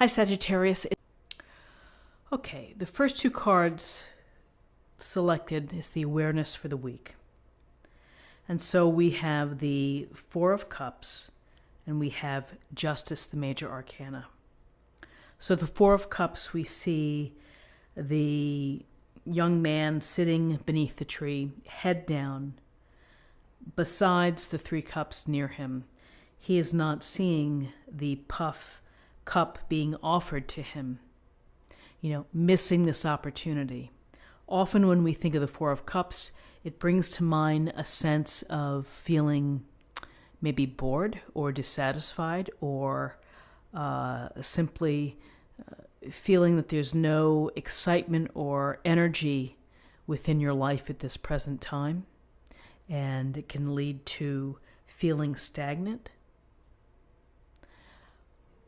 Hi, Sagittarius. Okay, the first two cards selected is the awareness for the week. And so we have the Four of Cups and we have Justice, the major arcana. So the Four of Cups, we see the young man sitting beneath the tree, head down. Besides the three cups near him, he is not seeing the cup being offered to him, missing this opportunity. Often when we think of the Four of Cups, it brings to mind a sense of feeling maybe bored or dissatisfied, or simply feeling that there's no excitement or energy within your life at this present time. And it can lead to feeling stagnant.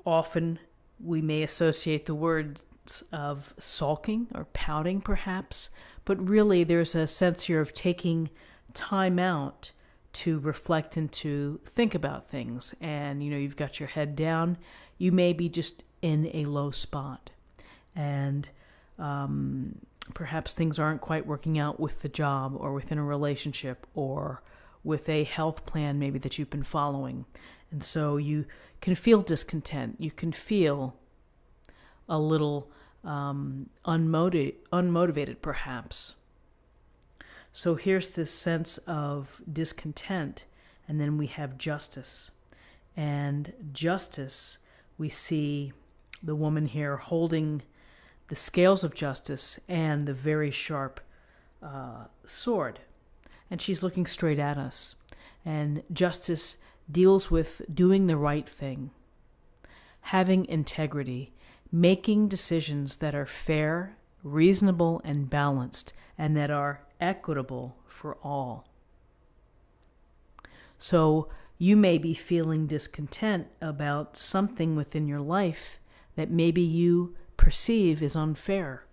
Often we may associate the words of sulking or pouting perhaps, but really there's a sense here of taking time out to reflect and to think about things. And you've got your head down, you may be just in a low spot, and perhaps things aren't quite working out with the job or within a relationship or with a health plan maybe that you've been following. And so you can feel discontent. You can feel a little unmotivated perhaps. So here's this sense of discontent, and then we have justice. And justice, we see the woman here holding the scales of justice and the very sharp sword. And she's looking straight at us. And justice deals with doing the right thing, having integrity, making decisions that are fair, reasonable, and balanced, and that are equitable for all. So you may be feeling discontent about something within your life that maybe you perceive is unfair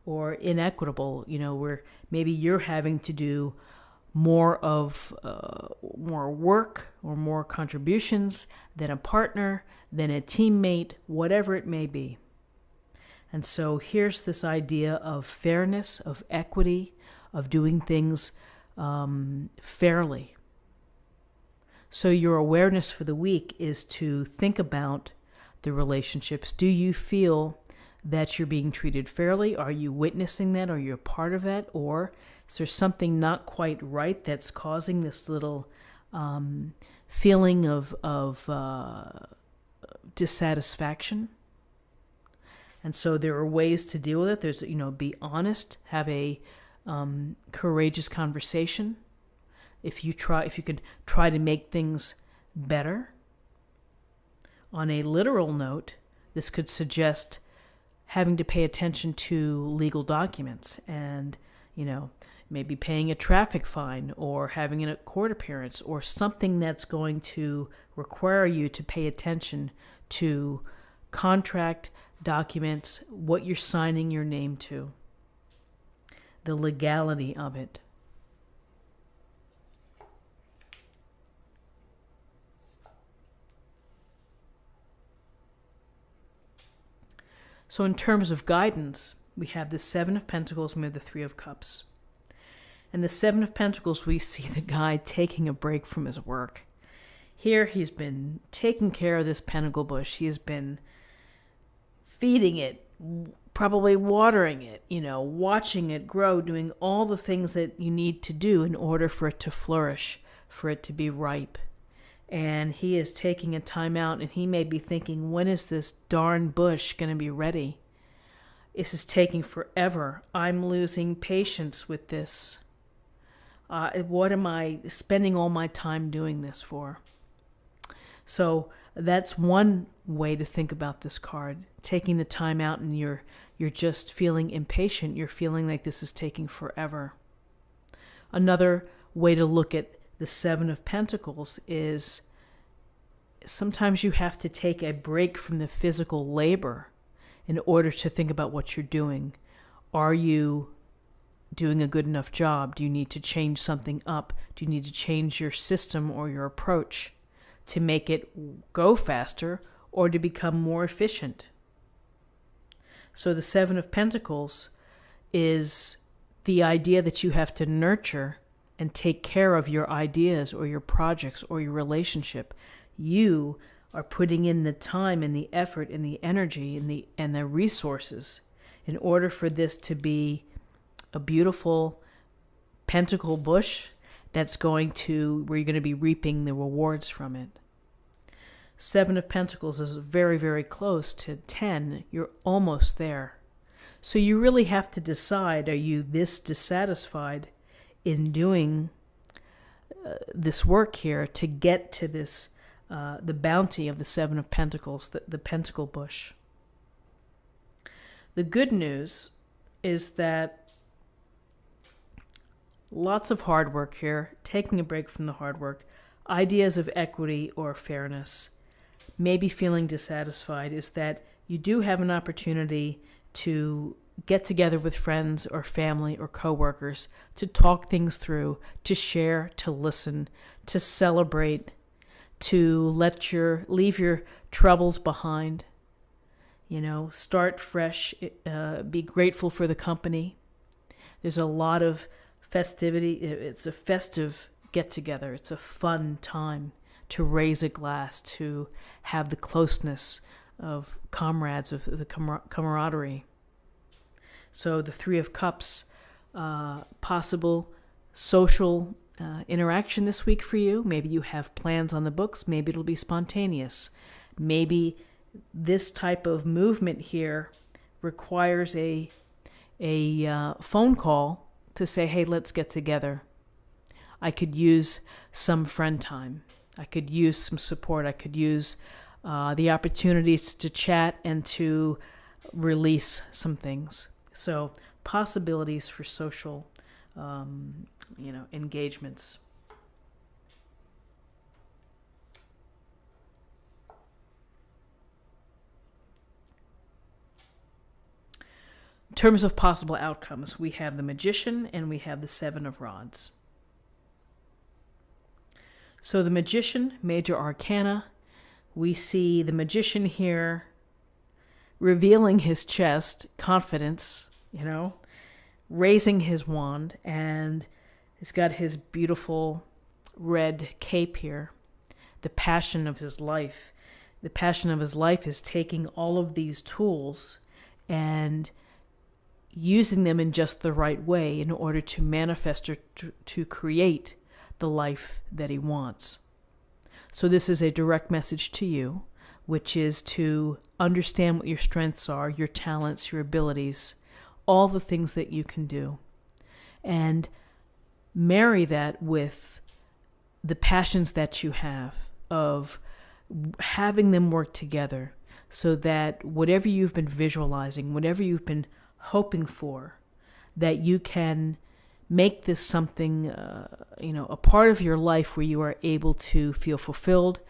or inequitable, where maybe you're having to do more work or more contributions than a partner, than a teammate, whatever it may be. And so here's this idea of fairness, of equity, of doing things fairly. So your awareness for the week is to think about the relationships. Do you feel that you're being treated fairly? Are you witnessing that? Are you a part of that? Or is there something not quite right that's causing this little feeling of dissatisfaction? And so there are ways to deal with it. There's, be honest, have a courageous conversation. If you could try to make things better. On a literal note, this could suggest having to pay attention to legal documents and, maybe paying a traffic fine or having a court appearance or something that's going to require you to pay attention to contract documents, what you're signing your name to, the legality of it. So in terms of guidance, we have the Seven of Pentacles and we have the Three of Cups. And the Seven of Pentacles, we see the guy taking a break from his work. Here he's been taking care of this pentacle bush. He has been feeding it, probably watering it, watching it grow, doing all the things that you need to do in order for it to flourish, for it to be ripe. And he is taking a time out, and he may be thinking, when is this darn bush going to be ready? This is taking forever. I'm losing patience with this. What am I spending all my time doing this for? So that's one way to think about this card. Taking the time out and you're just feeling impatient. You're feeling like this is taking forever. Another way to look at the Seven of Pentacles is sometimes you have to take a break from the physical labor in order to think about what you're doing. Are you doing a good enough job? Do you need to change something up? Do you need to change your system or your approach to make it go faster or to become more efficient? So the Seven of Pentacles is the idea that you have to nurture and take care of your ideas or your projects or your relationship. You are putting in the time and the effort and the energy and the resources in order for this to be a beautiful pentacle bush where you're going to be reaping the rewards from it. Seven of Pentacles is very, very close to 10. You're almost there. So you really have to decide, are you this dissatisfied in doing this work here to get to this, the bounty of the Seven of Pentacles, the pentacle bush? The good news is that lots of hard work here, taking a break from the hard work, ideas of equity or fairness, maybe feeling dissatisfied, is that you do have an opportunity to get together with friends or family or coworkers to talk things through, to share, to listen, to celebrate, to leave your troubles behind, start fresh, be grateful for the company. There's a lot of festivity. It's a festive get-together. It's a fun time to raise a glass, to have the closeness of comrades, of the camaraderie. So the Three of Cups, possible social interaction this week for you. Maybe you have plans on the books. Maybe it'll be spontaneous. Maybe this type of movement here requires a phone call to say, hey, let's get together. I could use some friend time. I could use some support. I could use the opportunities to chat and to release some things. So possibilities for social, engagements. In terms of possible outcomes, we have the Magician and we have the Seven of Rods. So the Magician, major arcana, we see the Magician here revealing his chest, confidence, raising his wand, and he's got his beautiful red cape here, the passion of his life. The passion of his life is taking all of these tools and using them in just the right way in order to manifest or to create the life that he wants. So this is a direct message to you, which is to understand what your strengths are, your talents, your abilities, all the things that you can do, and marry that with the passions that you have, of having them work together so that whatever you've been visualizing, whatever you've been hoping for, that you can make this something, a part of your life where you are able to feel fulfilled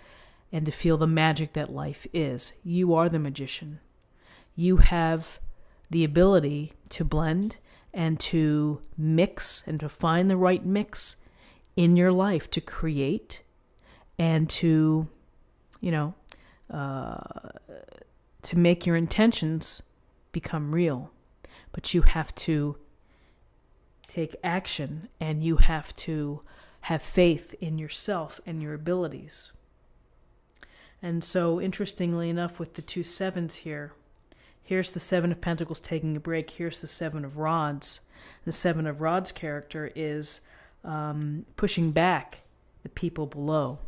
and to feel the magic that life is. You are the magician. You have the ability to blend and to mix and to find the right mix in your life, to create and to make your intentions become real. But you have to take action, and you have to have faith in yourself and your abilities. And so, interestingly enough, with the two sevens here, here's the Seven of Pentacles taking a break. Here's the Seven of Rods. The Seven of Rods character is pushing back the people below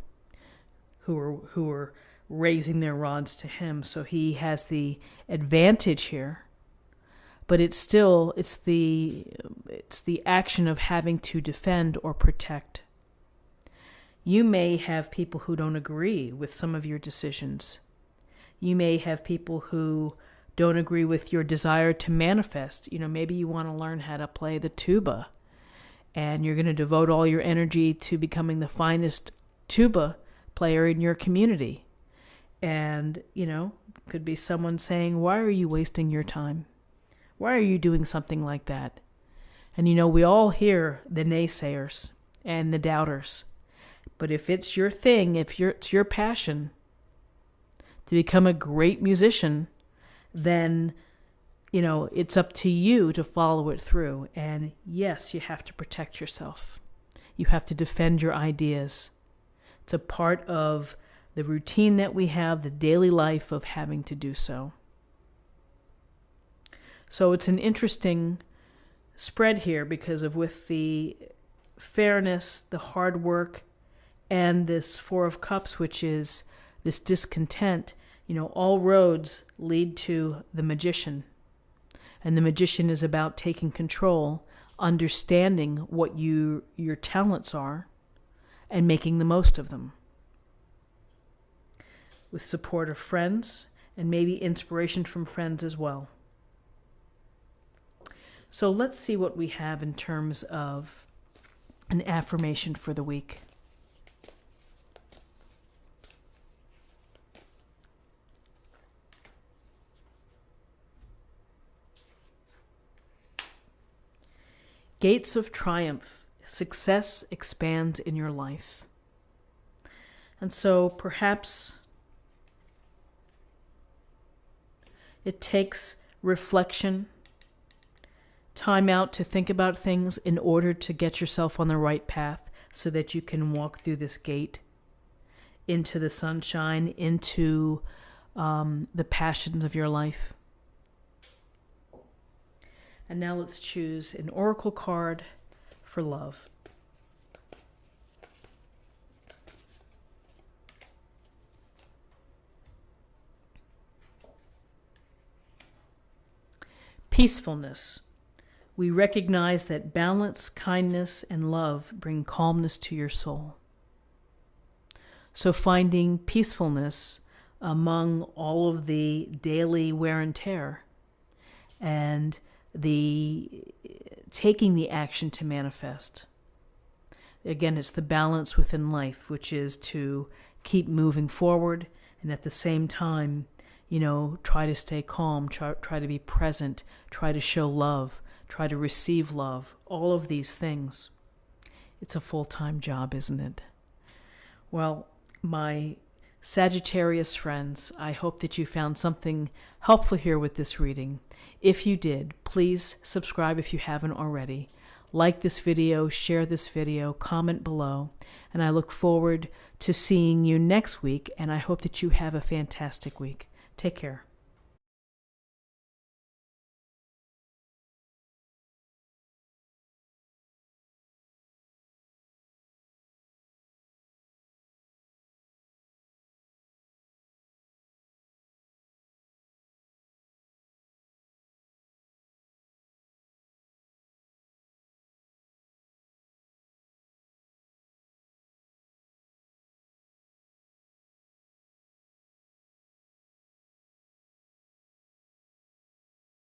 who are raising their rods to him. So he has the advantage here. But it's the action of having to defend or protect. You may have people who don't agree with some of your decisions. You may have people who don't agree with your desire to manifest. Maybe you want to learn how to play the tuba, and you're going to devote all your energy to becoming the finest tuba player in your community. And, could be someone saying, why are you wasting your time? Why are you doing something like that? And we all hear the naysayers and the doubters. But if it's your thing, it's your passion to become a great musician, then it's up to you to follow it through. And yes, you have to protect yourself. You have to defend your ideas. It's a part of the routine that we have, the daily life of having to do so. So it's an interesting spread here because of with the fairness, the hard work, and this Four of Cups, which is this discontent, all roads lead to the Magician. And the Magician is about taking control, understanding what your talents are, and making the most of them. With support of friends, and maybe inspiration from friends as well. So let's see what we have in terms of an affirmation for the week. Gates of triumph. Success expands in your life. And so perhaps it takes reflection, time out to think about things in order to get yourself on the right path so that you can walk through this gate into the sunshine, into the passions of your life. And now let's choose an oracle card for love. Peacefulness. We recognize that balance, kindness, and love bring calmness to your soul. So finding peacefulness among all of the daily wear and tear, and taking the action to manifest. Again, it's the balance within life, which is to keep moving forward and at the same time, try to stay calm, try to be present, try to show love, try to receive love, all of these things. It's a full-time job, isn't it? Well, my Sagittarius friends, I hope that you found something helpful here with this reading. If you did, please subscribe if you haven't already. Like this video, share this video, comment below, and I look forward to seeing you next week, and I hope that you have a fantastic week. Take care.